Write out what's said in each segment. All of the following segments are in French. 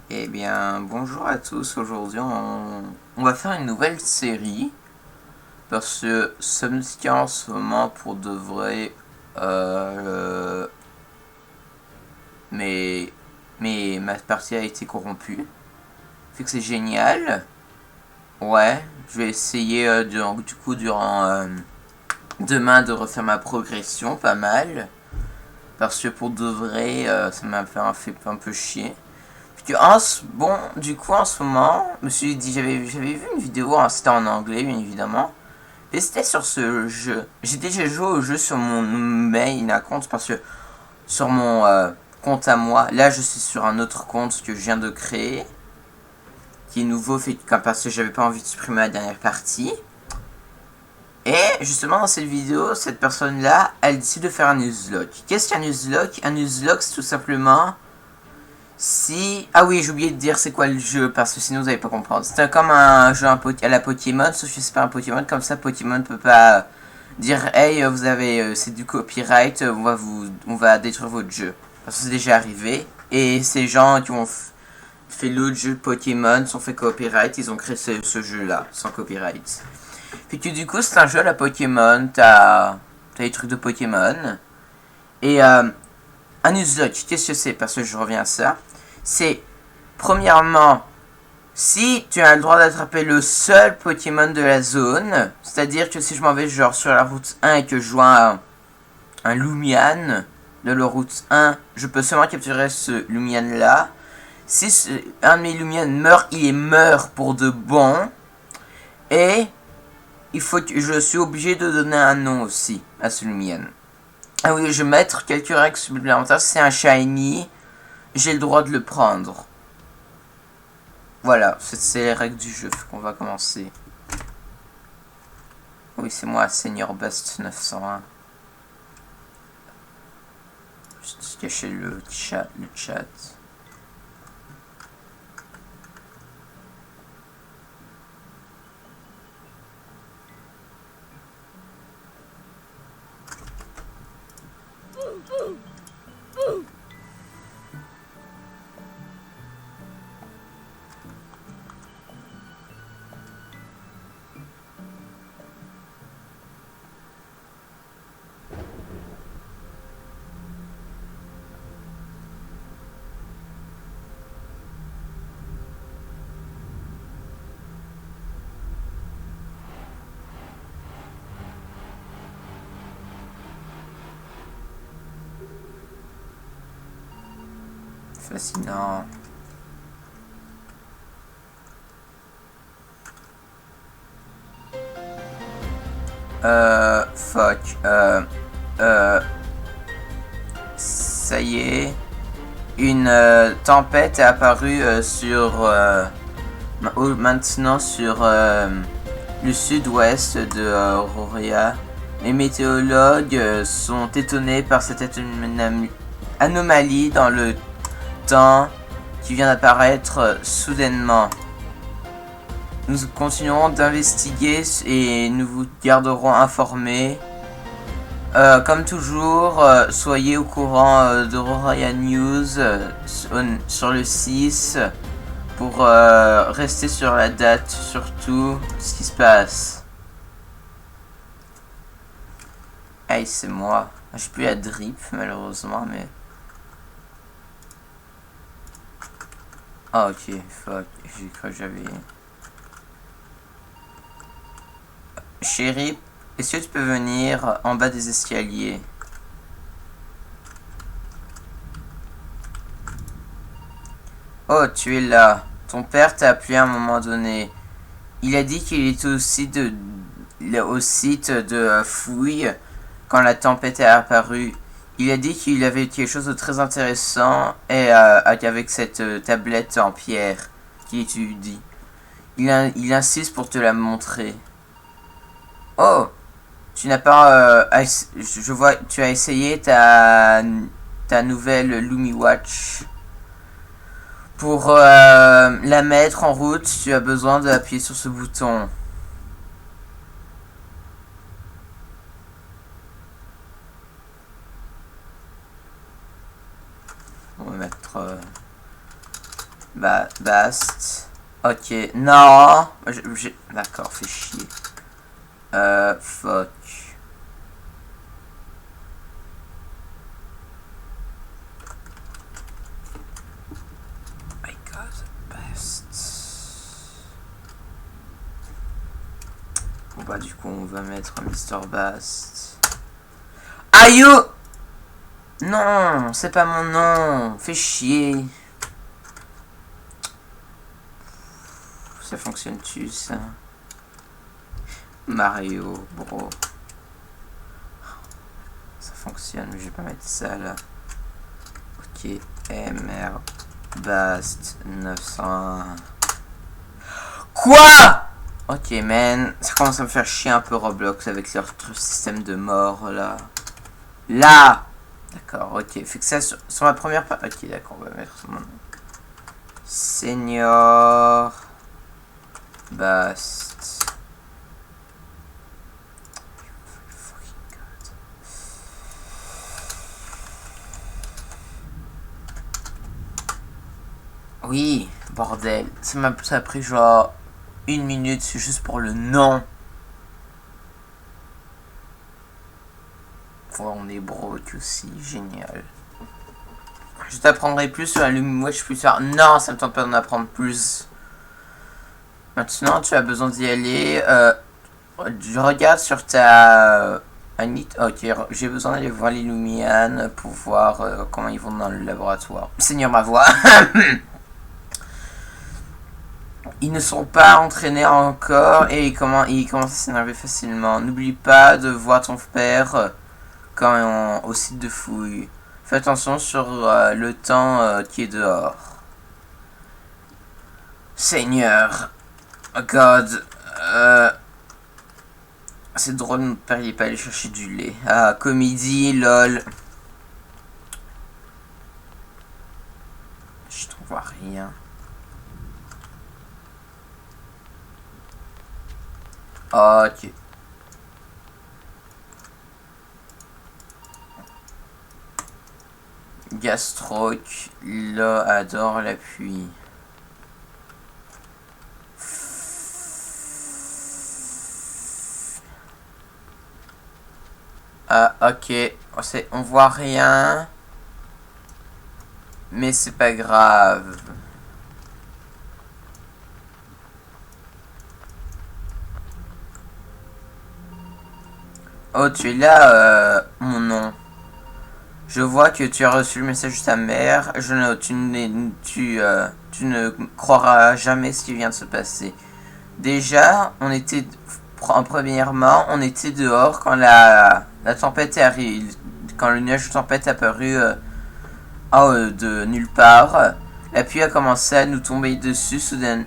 Eh bien, bonjour à tous. Aujourd'hui, on va faire une nouvelle série parce que ça me tient en ce moment pour de vrai. Euh, mais, mais ma partie a été corrompue. Fait que c'est génial. Ouais, je vais essayer du coup durant demain de refaire ma progression pas mal. Parce que pour de vrai, ça m'a fait un peu chier. Bon, du coup, en ce moment, je me suis dit, j'avais vu une vidéo, hein, c'était en anglais, bien évidemment. Et c'était sur ce jeu. J'ai déjà joué au jeu sur mon main account parce que sur mon compte à moi, là, je suis sur un autre compte que je viens de créer, qui est nouveau, parce que j'avais pas envie de supprimer la dernière partie. Et justement, dans cette vidéo, cette personne-là, elle décide de faire un nuzlocke. Qu'est-ce qu'un nuzlocke? Un nuzlocke, c'est tout simplement si... Ah oui, j'ai oublié de dire c'est quoi le jeu, parce que sinon vous n'allez pas comprendre. C'est comme un jeu à la Pokémon, sauf que c'est pas un Pokémon, comme ça Pokémon peut pas dire hey, vous avez c'est du copyright, on va détruire votre jeu. Parce que c'est déjà arrivé. Et ces gens qui ont fait l'autre jeu Pokémon sont fait copyright, ils ont créé ce jeu-là, sans copyright. Puis que du coup, c'est un jeu à la Pokémon, t'as les trucs de Pokémon. Et un Nuzlocke, qu'est-ce que c'est? Parce que je reviens à ça. C'est, premièrement, si tu as le droit d'attraper le seul Pokémon de la zone, c'est-à-dire que si je m'en vais genre sur la route 1 et que je vois un Lumian de la route 1, je peux seulement capturer ce Lumian là. Si un de mes Lumian meurt, il est meurt pour de bon. Et il faut que je suis obligé de donner un nom aussi à ce Lumian. Ah oui, je vais mettre quelques règles supplémentaires. Si c'est un shiny, j'ai le droit de le prendre. Voilà, c'est les règles du jeu qu'on va commencer. Oui, c'est moi, Senior Best 901. Je cacher le chat. Fascinant. Fuck. Ça y est. Une tempête est apparue maintenant sur le sud-ouest de Auroria. Les météorologues sont étonnés par cette anomalie dans le temps qui vient d'apparaître soudainement. Nous continuerons d'investiguer et nous vous garderons informés. Comme toujours, soyez au courant d'Auroria News sur le 6 pour rester sur la date, surtout ce qui se passe. Hey, c'est moi. J'ai plus la drip malheureusement, mais... Ah ok, fuck, j'ai cru que j'avais... Chérie, est-ce que tu peux venir en bas des escaliers? Oh, tu es là. Ton père t'a appelé à un moment donné. Il a dit qu'il était au site de fouille quand la tempête est apparue. Il a dit qu'il avait quelque chose de très intéressant et avec cette tablette en pierre qu'il étudie. Il insiste pour te la montrer. Oh, tu n'as pas... je vois, tu as essayé ta nouvelle Lumi Watch. Pour la mettre en route, tu as besoin d'appuyer sur ce bouton. On va mettre... Bast. Ok, non. D'accord, fais chier. Fuck. My god, Bast. Bon bah du coup on va mettre Mr. Bast. Aïe! Non, c'est pas mon nom. Fais chier. Ça fonctionne-tu ça? Mario, bro. Ça fonctionne, mais je vais pas mettre ça là. Ok, MR Bast 901. Quoi? Ok, man. Ça commence à me faire chier un peu Roblox avec leur système de mort là. Là! D'accord, ok. Fait que ça sur ma première page. Ok, d'accord, on va mettre son nom. Senior Bast. Oui, bordel. Ça a pris genre 1 minute, c'est juste pour le nom. Voilà, on est broke aussi, génial. Je t'apprendrai plus sur la Lumwatch plus tard. Non, ça me tente pas d'en apprendre plus. Maintenant, tu as besoin d'y aller. Je regarde sur ta... Ok, j'ai besoin d'aller voir les Lumian pour voir comment ils vont dans le laboratoire. Seigneur ma voix. Ils ne sont pas entraînés encore et ils commencent à s'énerver facilement. N'oublie pas de voir ton père quand au site de fouille. Fais attention sur le temps qui est dehors. Seigneur. Oh God. C'est drôle, mon père il est pas allé chercher du lait. Ah, comédie, lol. Je trouve rien. Ok. Gastroc, là, adore la pluie. Ah, ok. On voit rien. Mais c'est pas grave. Oh, tu es là, mon nom. Je vois que tu as reçu le message de ta mère. Tu ne croiras jamais ce qui vient de se passer. Déjà, premièrement, on était dehors quand la tempête est arrivée. Quand le nuage de tempête est apparu de nulle part. La pluie a commencé à nous tomber dessus soudain.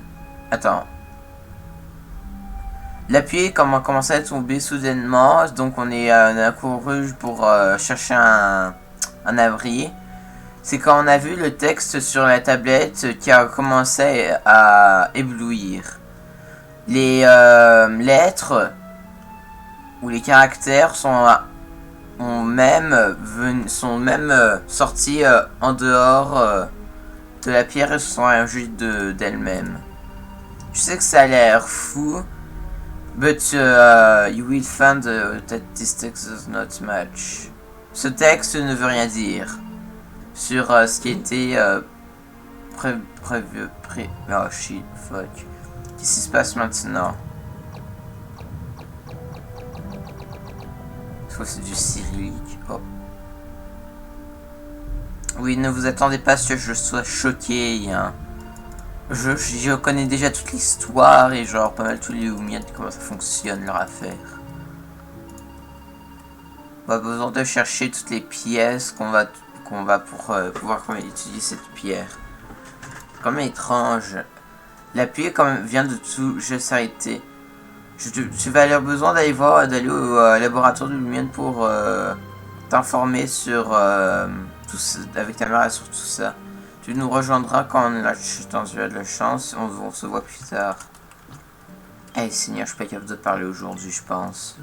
Attends. La pluie a commencé à tomber soudainement, donc on a couru pour chercher un abri. C'est quand on a vu le texte sur la tablette qui a commencé à éblouir. Les lettres ou les caractères sont même sortis en dehors de la pierre et se sont réagis d'elles-mêmes. Je sais que ça a l'air fou, but you will find that this text does not match. Ce texte ne veut rien dire sur ce qui était prévu. Oh shit, fuck. Qu'est-ce qui se passe maintenant? Soit c'est du cyrillique. Oh. Oui, ne vous attendez pas à ce que je sois choqué, hein. Je connais déjà toute l'histoire et genre pas mal tous les Lumian, comment ça fonctionne leur affaire. On va besoin de chercher toutes les pièces qu'on va pour pouvoir utiliser cette pierre. Comme étrange. La pluie vient de tout juste s'arrêter. Tu vas avoir besoin d'aller au laboratoire de Lumion pour t'informer sur tout ça, avec ta mère sur tout ça. Tu nous rejoindras quand tu as de la chance. On se voit plus tard. Eh Seigneur, je suis pas capable de parler aujourd'hui, je pense.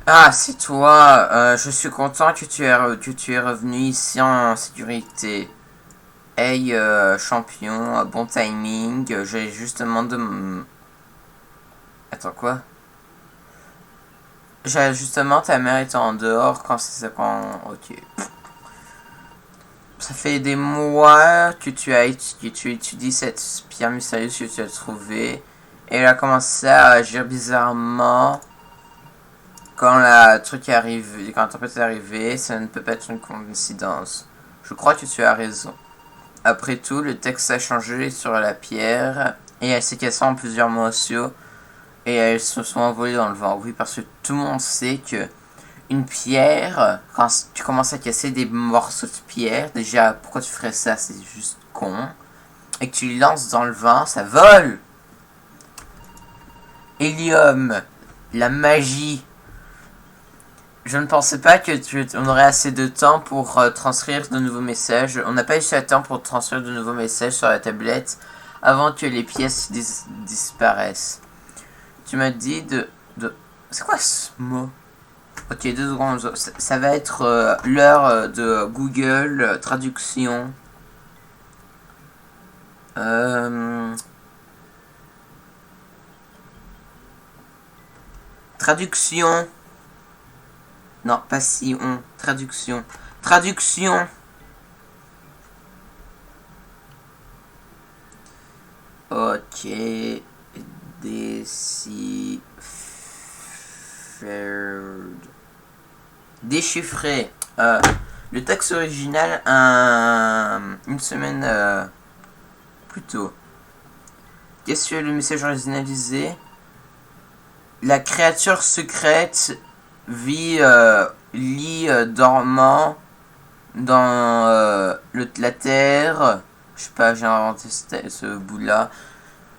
Ah, c'est toi. Je suis content que tu es revenu ici en sécurité. Hey, champion, bon timing. J'ai justement de... Attends, quoi? J'ai justement ta mère était en dehors quand c'est ça quand... Ok. Ça fait des mois que tu étudies cette pierre mystérieuse que tu as trouvée. Et elle a commencé à agir bizarrement quand la truc est arrivé, quand la tempête est arrivée. Ça ne peut pas être une coïncidence. Je crois que tu as raison. Après tout, le texte a changé sur la pierre et elle s'est cassée en plusieurs morceaux et elles se sont envolées dans le vent. Oui, parce que tout le monde sait que une pierre, quand tu commences à casser des morceaux de pierre, déjà, pourquoi tu ferais ça? C'est juste con. Et que tu les lances dans le vent, ça vole! Hélium, la magie. Je ne pensais pas que on aurait assez de temps pour transcrire de nouveaux messages. On n'a pas eu assez de temps pour transcrire de nouveaux messages sur la tablette avant que les pièces disparaissent. Tu m'as dit de... C'est quoi ce mot? Ok, 2 secondes. Ça va être l'heure de Google traduction. Traduction. Non, pas si on. Traduction. Traduction. Ok. Déchiffrer. Le texte original une semaine plus tôt. Qu'est-ce que le message originalisé? La créature secrète lit dormant dans la terre. Je sais pas, j'ai inventé ce bout-là.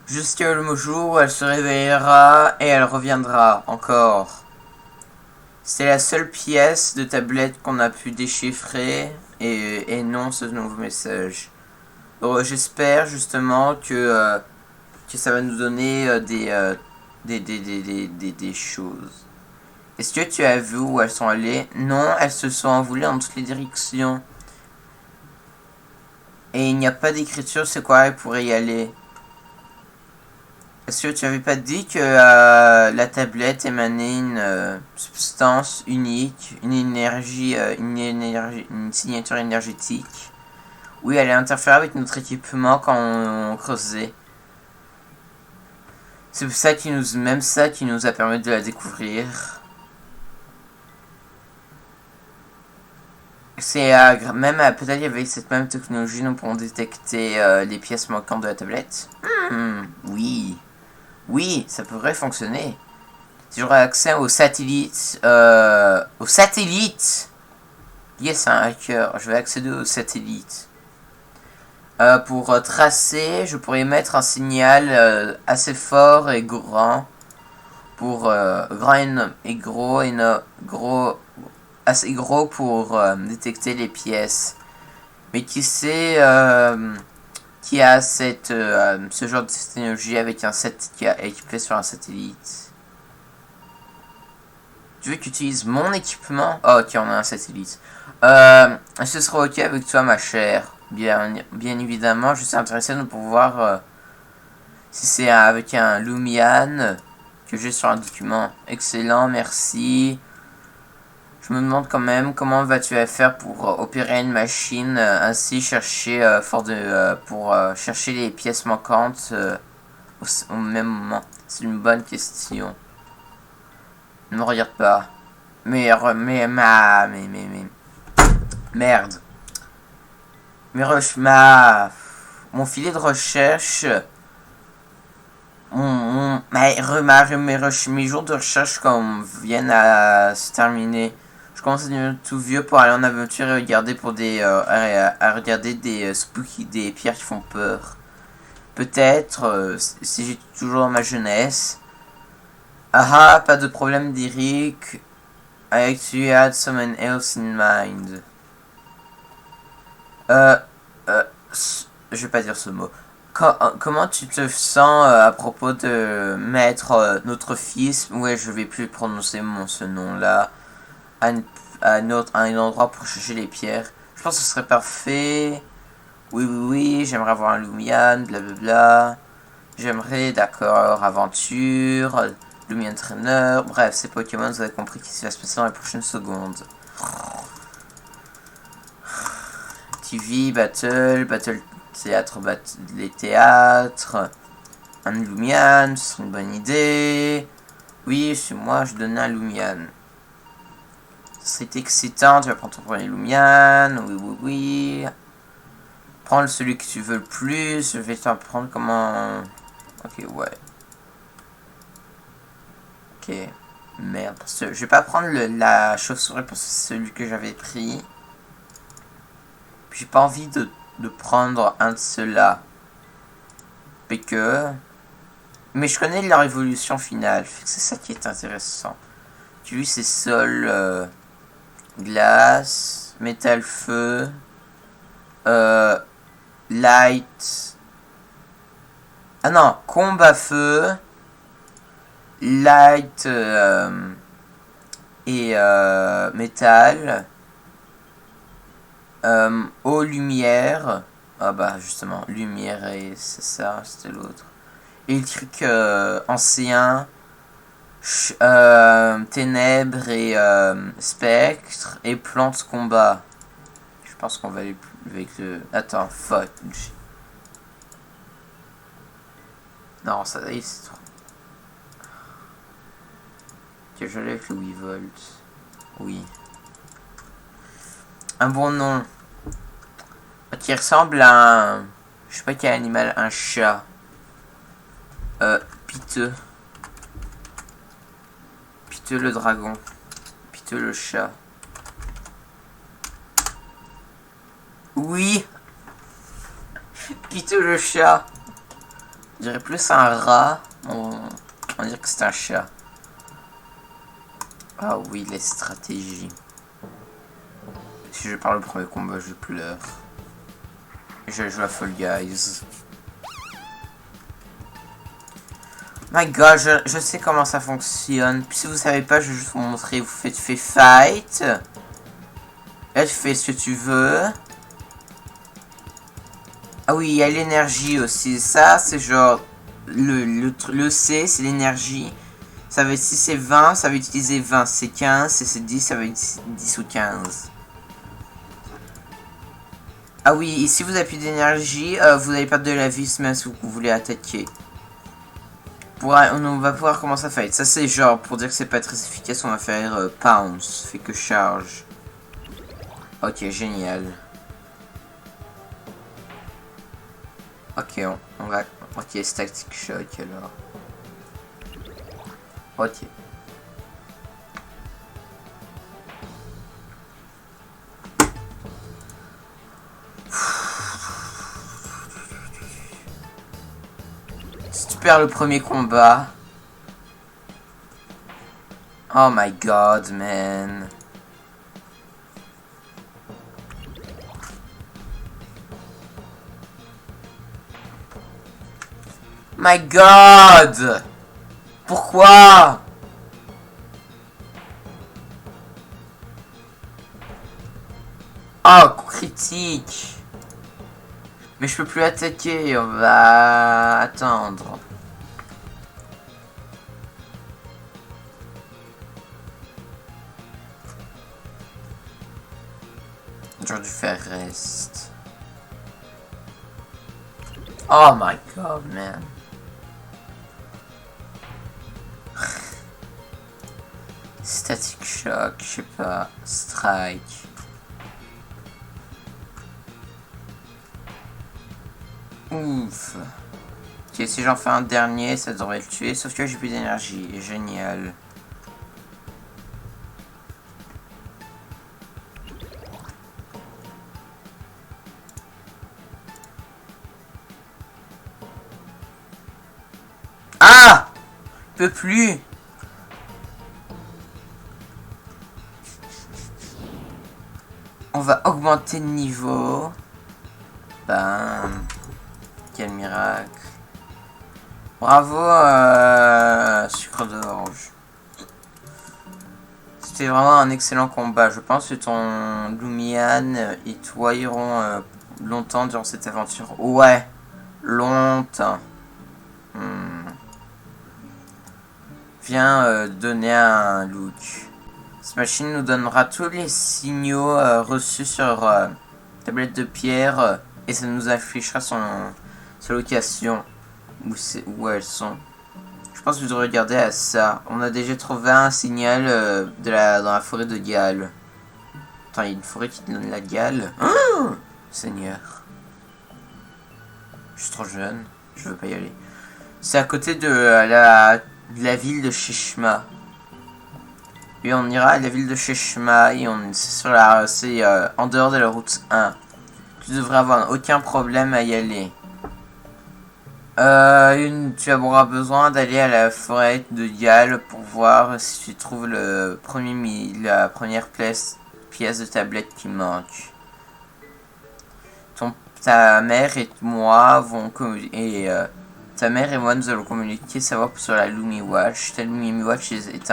Jusqu'à le jour où elle se réveillera et elle reviendra encore. C'est la seule pièce de tablette qu'on a pu déchiffrer et non ce nouveau message. J'espère justement que ça va nous donner des choses. Est-ce que tu as vu où elles sont allées? Non, elles se sont envolées dans toutes les directions. Et il n'y a pas d'écriture, c'est quoi elle pourrait y aller? Est-ce que tu avais pas dit que la tablette émanait une substance unique, une signature énergétique? Oui, elle interfère avec notre équipement quand on creusait. C'est même ça qui nous a permis de la découvrir. C'est même peut-être avec cette même technologie, nous pourrons détecter les pièces manquantes de la tablette. Oui, oui, ça pourrait fonctionner. Si j'aurais accès au satellite, yes, un hacker. Je vais accéder au satellite. Pour tracer, je pourrais mettre un signal assez fort et grand pour grand et gros et gros assez gros pour détecter les pièces. Mais qui sait qui a ce genre de technologie avec un set qui est équipé sur un satellite? Tu veux que j'utilise mon équipement? Oh, ok, on a un satellite. Ce sera ok avec toi, ma chère. Bien évidemment, je suis intéressé de pouvoir si c'est avec un Lumian que j'ai sur un document. Excellent, merci. Je me demande quand même comment vas-tu faire pour opérer une machine, ainsi chercher pour chercher les pièces manquantes au même moment. C'est une bonne question. Ne me regarde pas. Mais merde. Mon filet de recherche. Mes jours de recherche comme viennent à se terminer. Je commence à devenir tout vieux pour aller en aventure et regarder à regarder des spooky, des pierres qui font peur. Peut-être si j'ai toujours ma jeunesse. Ah, pas de problème d'Eric. I actually had someone else in mind. Je vais pas dire ce mot. Comment tu te sens à propos de mettre notre fils, ouais, je vais plus prononcer ce nom-là, à, à un endroit pour chercher les pierres. Je pense que ce serait parfait. Oui, oui, oui, j'aimerais avoir un Lumian, blablabla. J'aimerais, d'accord, aventure, Lumian Trainer. Bref, ces Pokémon, vous avez compris ce qui va se passer dans les prochaines secondes. TV, Battle Théâtre, les théâtres. Un Lumian, ce serait une bonne idée. Oui, c'est moi, je donnais un Lumian. C'est excitant, tu vas prendre ton premier Lumian. Oui, oui, oui. Prends celui que tu veux le plus. Je vais t'apprendre comment... Ok, ouais. Ok. Merde. Parce que je vais pas prendre la chauve-souris parce que c'est celui que j'avais pris. J'ai pas envie de prendre un de ceux-là. Mais je connais leur évolution finale. C'est ça qui est intéressant. Tu vois, c'est sol, glace, métal, feu, light. Ah non, combat feu, light et métal, eau, lumière. Ah bah justement, lumière et c'est ça, c'était l'autre. Électrique ancien, ténèbres et spectre et plante combat. Je pense qu'on va aller avec le... Attends, fuck. Non, ça y est, c'est trop. Ok, je l'ai avec le Weavolt. Oui. Un bon nom. Qui ressemble à un... Je sais pas quel animal, un chat. Piteux. Piteux le dragon. Piteux le chat. Oui. Piteux le chat. Je dirais plus un rat. On dirait que c'est un chat. Ah oui, les stratégies. Si je parle au premier combat, je pleure. Je joue à Fall Guys. My god, je sais comment ça fonctionne. Puis si vous savez pas, je vais juste vous montrer. Vous faites fight. Là, tu fais ce que tu veux. Ah oui, il y a l'énergie aussi. Ça, c'est genre... Le C, c'est l'énergie. Ça va être, si c'est 20, ça va utiliser 20. C'est 15, si c'est 10, ça va être 10 ou 15. Ah oui, et si vous avez plus d'énergie, vous allez perdre de la vie même si vous voulez attaquer. On va pouvoir commencer à fight. Ça c'est genre, pour dire que c'est pas très efficace, on va faire pounce, fait que charge. Ok, génial. Ok, on va... Ok, static shock alors. Ok. Si tu perds le premier combat... Oh my god, man. My god! Pourquoi? Oh, critique. Mais je peux plus attaquer, on va attendre. J'aurais dû faire reste. Oh my god, man. Static shock, je sais pas. Strike. Ouf. Ok, si j'en fais un dernier, ça devrait le tuer. Sauf que j'ai plus d'énergie. Génial. Ah! Je peux plus. On va augmenter le niveau. Bam. Quel miracle. Bravo, sucre d'orge. C'était vraiment un excellent combat. Je pense que ton Lumian et toi iront longtemps durant cette aventure. Ouais, longtemps. Viens donner un look. Cette machine nous donnera tous les signaux reçus sur tablette de pierre et ça nous affichera sa location. Où elles sont. Je pense que je devrais regarder à ça. On a déjà trouvé un signal dans la forêt de Galles. Attends, il y a une forêt qui donne la Galles. Oh Seigneur. Je suis trop jeune. Je veux pas y aller. C'est à côté de la ville de Shishma. Et on ira à la ville de Shishma et c'est en dehors de la route 1. Tu devrais avoir aucun problème à y aller. Tu auras besoin d'aller à la forêt de Galles pour voir si tu trouves la première pièce de tablette qui manque. Ta mère et moi ta mère et moi nous allons communiquer savoir sur la Lumi Watch. Ta Lumi Watch est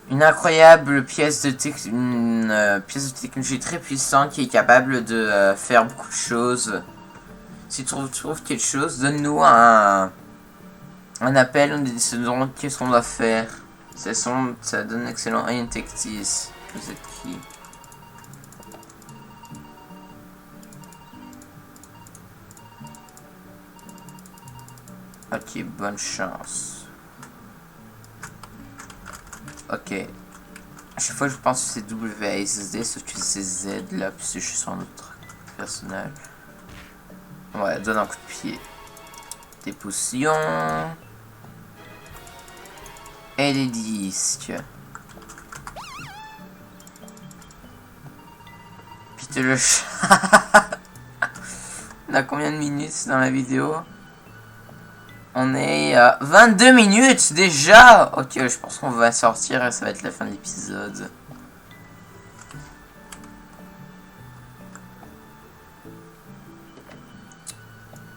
une incroyable pièce de technologie très puissante qui est capable de faire beaucoup de choses. Si tu trouves quelque chose, donne-nous un appel, on décideront qu'est-ce qu'on doit faire. Ça donne excellent Intectis. Vous êtes qui? Ok, bonne chance. Ok. À chaque fois je pense que c'est WASD, sauf que c'est Z là, puisque je suis sur un autre personnage. Ouais, donne un coup de pied. Des potions. Et des disques. Putain le chat. On a combien de minutes dans la vidéo? On est à 22 minutes déjà. Ok, je pense qu'on va sortir et ça va être la fin de l'épisode.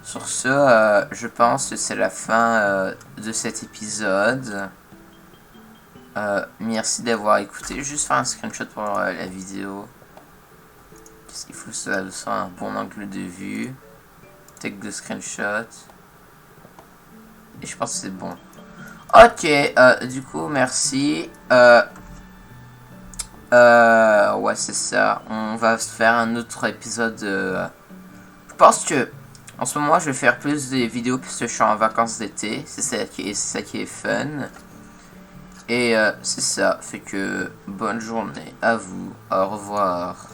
Sur ce, je pense que c'est la fin de cet épisode. Merci d'avoir écouté. Juste faire un screenshot pour la vidéo. Qu'est-ce qu'il faut ça un bon angle de vue. Take de screenshot. Et je pense que c'est bon. Ok, du coup, merci. Ouais, c'est ça. On va faire un autre épisode. Je pense que en ce moment, je vais faire plus de vidéos puisque je suis en vacances d'été. C'est ça qui est fun. Et c'est ça. Fait que bonne journée à vous. Au revoir.